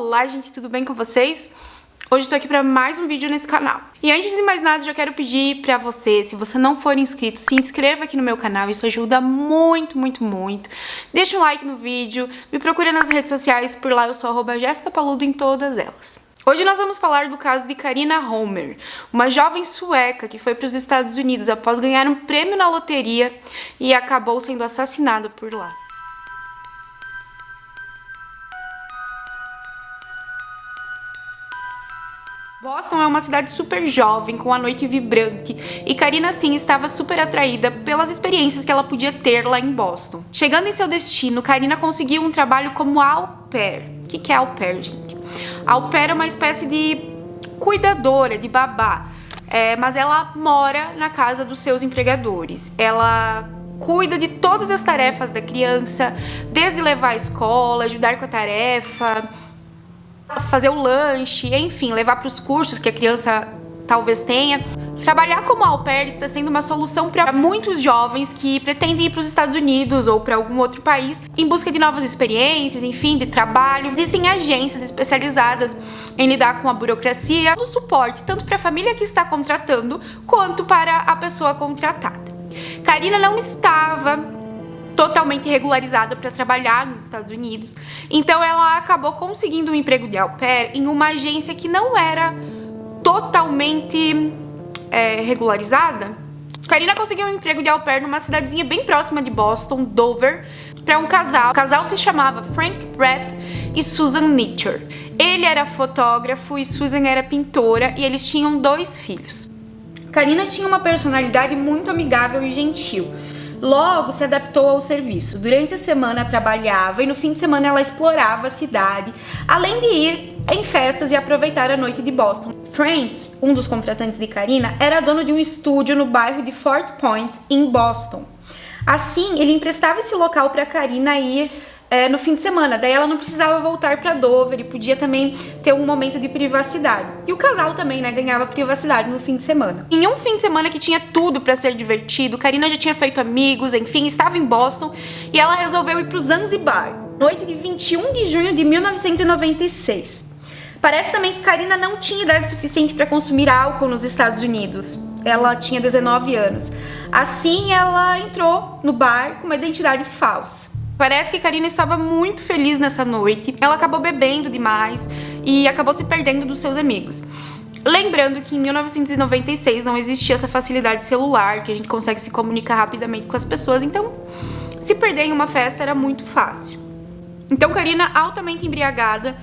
Olá, gente, tudo bem com vocês? Hoje eu tô aqui pra mais um vídeo nesse canal. E antes de mais nada, eu já quero pedir pra você, se você não for inscrito, se inscreva aqui no meu canal, isso ajuda muito, muito, muito. Deixa um like no vídeo, me procura nas redes sociais, por lá eu sou @JessicaPaludo em todas elas. Hoje nós vamos falar do caso de Carina Holmér, uma jovem sueca que foi para os Estados Unidos após ganhar um prêmio na loteria e acabou sendo assassinada por lá. Boston é uma cidade super jovem, com a noite vibrante, e Carina, sim, estava super atraída pelas experiências que ela podia ter lá em Boston. Chegando em seu destino, Carina conseguiu um trabalho como au pair. O que é au pair, gente? Au pair é uma espécie de cuidadora, de babá, mas ela mora na casa dos seus empregadores. Ela cuida de todas as tarefas da criança, desde levar à escola, ajudar com a tarefa, fazer o lanche, enfim, levar para os cursos que a criança talvez tenha. Trabalhar como au pair está sendo uma solução para muitos jovens que pretendem ir para os Estados Unidos ou para algum outro país em busca de novas experiências, enfim, de trabalho. Existem agências especializadas em lidar com a burocracia, do suporte tanto para a família que está contratando quanto para a pessoa contratada. Carina não estava totalmente regularizada para trabalhar nos Estados Unidos, então ela acabou conseguindo um emprego de au pair em uma agência que não era totalmente regularizada. Carina conseguiu um emprego de au pair numa cidadezinha bem próxima de Boston, Dover, para um casal. O casal se chamava Frank Brett e Susan Nichter. Ele era fotógrafo e Susan era pintora, e eles tinham 2 filhos. Carina tinha uma personalidade muito amigável e gentil. Logo se adaptou ao serviço. Durante a semana trabalhava e no fim de semana ela explorava a cidade, além de ir em festas e aproveitar a noite de Boston. Frank, um dos contratantes de Carina, era dono de um estúdio no bairro de Fort Point, em Boston. Assim, ele emprestava esse local para Carina ir no fim de semana, daí ela não precisava voltar para Dover e podia também ter um momento de privacidade. E o casal também, ganhava privacidade no fim de semana. Em um fim de semana que tinha tudo para ser divertido, Carina já tinha feito amigos, enfim, estava em Boston e ela resolveu ir para o Zanzibar, noite de 21 de junho de 1996. Parece também que Carina não tinha idade suficiente para consumir álcool nos Estados Unidos. Ela tinha 19 anos. Assim, ela entrou no bar com uma identidade falsa. Parece que Carina estava muito feliz nessa noite. Ela acabou bebendo demais e acabou se perdendo dos seus amigos. Lembrando que em 1996 não existia essa facilidade celular, que a gente consegue se comunicar rapidamente com as pessoas, então se perder em uma festa era muito fácil. Então Carina, altamente embriagada,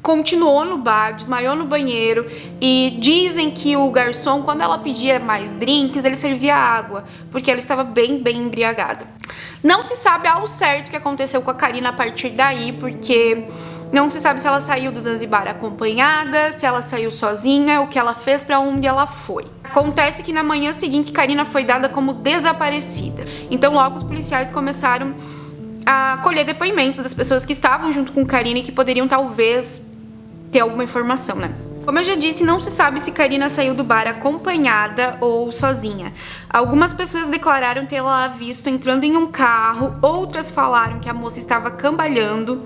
continuou no bar, desmaiou no banheiro, e dizem que o garçom, quando ela pedia mais drinks, ele servia água, porque ela estava bem embriagada. Não se sabe ao certo o que aconteceu com a Carina a partir daí, porque não se sabe se ela saiu do Zanzibar acompanhada, se ela saiu sozinha, o que ela fez, para onde ela foi. Acontece que na manhã seguinte Carina foi dada como desaparecida. Então logo os policiais começaram a colher depoimentos das pessoas que estavam junto com Carina e que poderiam talvez ter alguma informação, Como eu já disse, não se sabe se Carina saiu do bar acompanhada ou sozinha. Algumas pessoas declararam tê-la visto entrando em um carro, outras falaram que a moça estava cambalhando.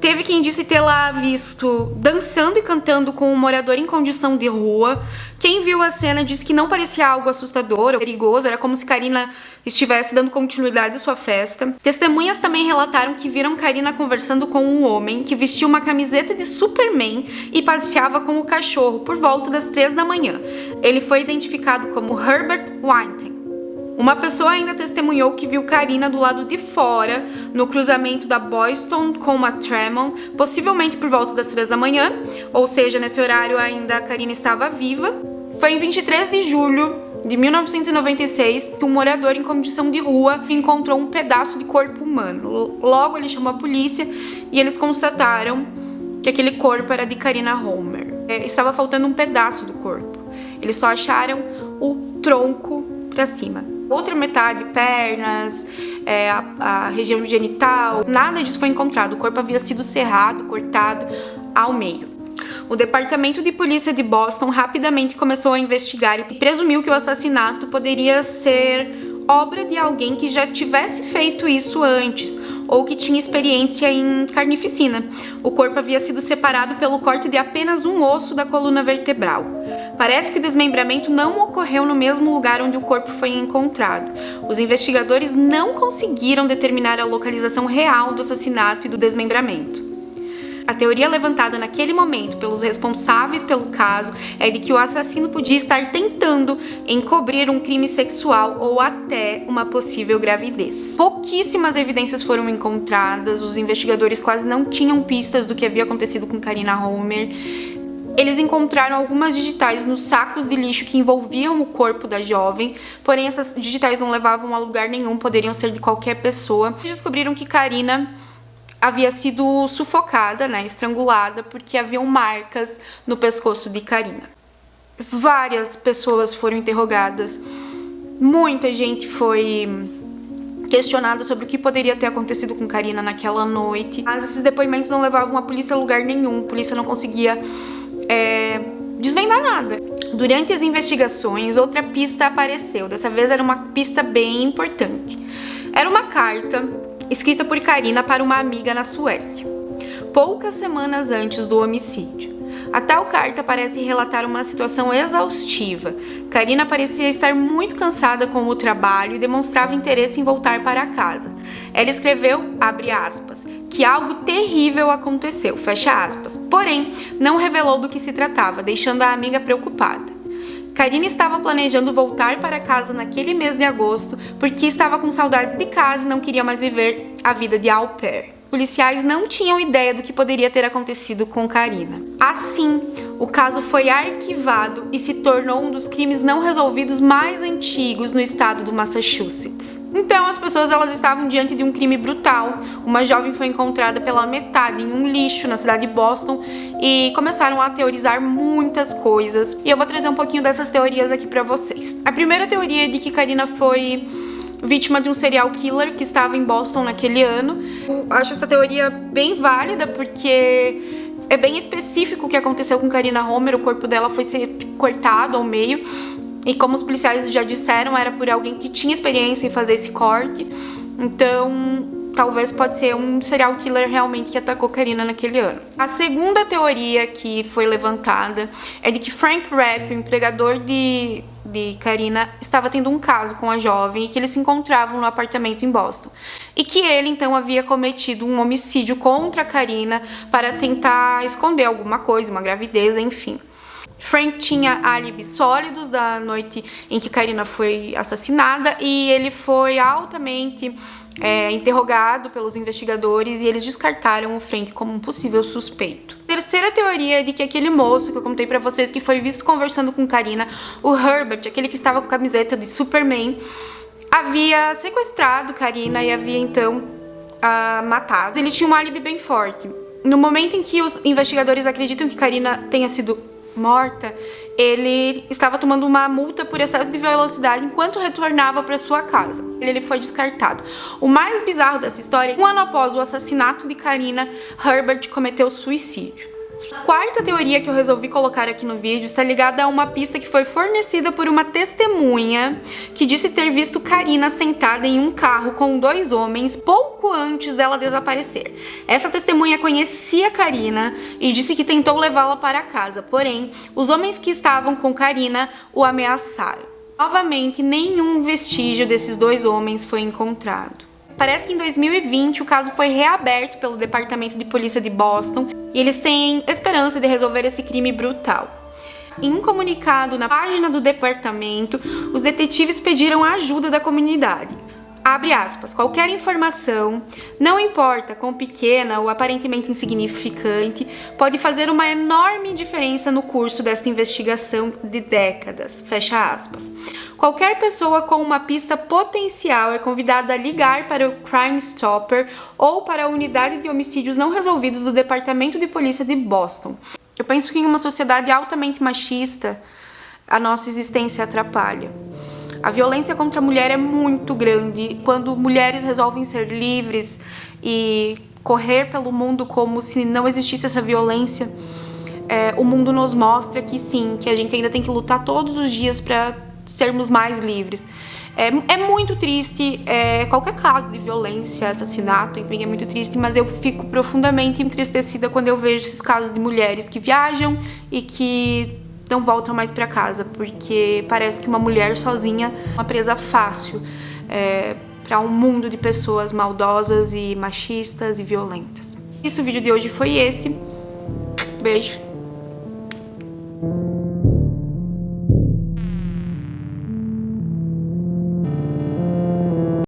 Teve quem disse tê-la visto dançando e cantando com um morador em condição de rua. Quem viu a cena disse que não parecia algo assustador ou perigoso, era como se Carina estivesse dando continuidade à sua festa. Testemunhas também relataram que viram Carina conversando com um homem que vestia uma camiseta de Superman e passeava com o cachorro por volta das 3 da manhã. Ele foi identificado como Herbert Weinstein. Uma pessoa ainda testemunhou que viu Carina do lado de fora, no cruzamento da Boylston com a Tremont, possivelmente por volta das 3 da manhã, ou seja, nesse horário ainda a Carina estava viva. Foi em 23 de julho de 1996 que um morador em condição de rua encontrou um pedaço de corpo humano. Logo ele chamou a polícia e eles constataram que aquele corpo era de Carina Holmér. Estava faltando um pedaço do corpo. Eles só acharam o tronco para cima. Outra metade, pernas, a região genital, nada disso foi encontrado. O corpo havia sido serrado, cortado ao meio. O Departamento de Polícia de Boston rapidamente começou a investigar e presumiu que o assassinato poderia ser obra de alguém que já tivesse feito isso antes, ou que tinha experiência em carnificina. O corpo havia sido separado pelo corte de apenas um osso da coluna vertebral. Parece que o desmembramento não ocorreu no mesmo lugar onde o corpo foi encontrado. Os investigadores não conseguiram determinar a localização real do assassinato e do desmembramento. A teoria levantada naquele momento pelos responsáveis pelo caso é de que o assassino podia estar tentando encobrir um crime sexual ou até uma possível gravidez. Pouquíssimas evidências foram encontradas, os investigadores quase não tinham pistas do que havia acontecido com Karina Homer. Eles encontraram algumas digitais nos sacos de lixo que envolviam o corpo da jovem, porém essas digitais não levavam a lugar nenhum, poderiam ser de qualquer pessoa. Descobriram que Karina havia sido sufocada, estrangulada, porque haviam marcas no pescoço de Karina. Várias pessoas foram interrogadas, muita gente foi questionada sobre o que poderia ter acontecido com Karina naquela noite. Mas esses depoimentos não levavam a polícia a lugar nenhum, a polícia não conseguia desvendar nada. Durante as investigações, outra pista apareceu, dessa vez era uma pista bem importante. Era uma carta escrita por Karina para uma amiga na Suécia, poucas semanas antes do homicídio. A tal carta parece relatar uma situação exaustiva. Karina parecia estar muito cansada com o trabalho e demonstrava interesse em voltar para casa. Ela escreveu, abre aspas, que algo terrível aconteceu, fecha aspas, porém não revelou do que se tratava, deixando a amiga preocupada. Karina estava planejando voltar para casa naquele mês de agosto porque estava com saudades de casa e não queria mais viver a vida de au pair. Policiais não tinham ideia do que poderia ter acontecido com Karina. Assim, o caso foi arquivado e se tornou um dos crimes não resolvidos mais antigos no estado do Massachusetts. Então, as pessoas estavam diante de um crime brutal. Uma jovem foi encontrada pela metade em um lixo na cidade de Boston e começaram a teorizar muitas coisas. E eu vou trazer um pouquinho dessas teorias aqui pra vocês. A primeira teoria é de que Karina foi vítima de um serial killer que estava em Boston naquele ano. Eu acho essa teoria bem válida porque é bem específico o que aconteceu com Karina Homer. O corpo dela foi cortado ao meio. E como os policiais já disseram, era por alguém que tinha experiência em fazer esse corte. Então, talvez pode ser um serial killer realmente que atacou Karina naquele ano. A segunda teoria que foi levantada é de que Frank Rapp, o empregador de Karina, estava tendo um caso com a jovem e que eles se encontravam no apartamento em Boston. E que ele, então, havia cometido um homicídio contra a Karina para tentar esconder alguma coisa, uma gravidez, enfim. Frank tinha álibis sólidos da noite em que Karina foi assassinada e ele foi altamente interrogado pelos investigadores e eles descartaram o Frank como um possível suspeito. A terceira teoria é de que aquele moço que eu contei pra vocês que foi visto conversando com Karina, o Herbert, aquele que estava com a camiseta de Superman, havia sequestrado Karina e havia então matado. Ele tinha um álibi bem forte. No momento em que os investigadores acreditam que Karina tenha sido morta, ele estava tomando uma multa por excesso de velocidade enquanto retornava para sua casa. Ele foi descartado. O mais bizarro dessa história, um ano após o assassinato de Karina, Herbert cometeu suicídio. A quarta teoria que eu resolvi colocar aqui no vídeo está ligada a uma pista que foi fornecida por uma testemunha que disse ter visto Karina sentada em um carro com 2 homens pouco antes dela desaparecer. Essa testemunha conhecia Karina e disse que tentou levá-la para casa, porém, os homens que estavam com Karina o ameaçaram. Novamente, nenhum vestígio desses 2 homens foi encontrado. Parece que em 2020 o caso foi reaberto pelo Departamento de Polícia de Boston e eles têm esperança de resolver esse crime brutal. Em um comunicado na página do departamento, os detetives pediram a ajuda da comunidade. Abre aspas, qualquer informação, não importa quão pequena ou aparentemente insignificante, pode fazer uma enorme diferença no curso desta investigação de décadas, fecha aspas. Qualquer pessoa com uma pista potencial é convidada a ligar para o Crime Stopper ou para a unidade de homicídios não resolvidos do Departamento de Polícia de Boston. Eu penso que em uma sociedade altamente machista, a nossa existência atrapalha. A violência contra a mulher é muito grande. Quando mulheres resolvem ser livres e correr pelo mundo como se não existisse essa violência, o mundo nos mostra que sim, que a gente ainda tem que lutar todos os dias para sermos mais livres. É muito triste, qualquer caso de violência, assassinato, enfim, é muito triste, mas eu fico profundamente entristecida quando eu vejo esses casos de mulheres que viajam e que não voltam mais pra casa, porque parece que uma mulher sozinha é uma presa fácil para um mundo de pessoas maldosas e machistas e violentas. Isso, o vídeo de hoje foi esse. Beijo.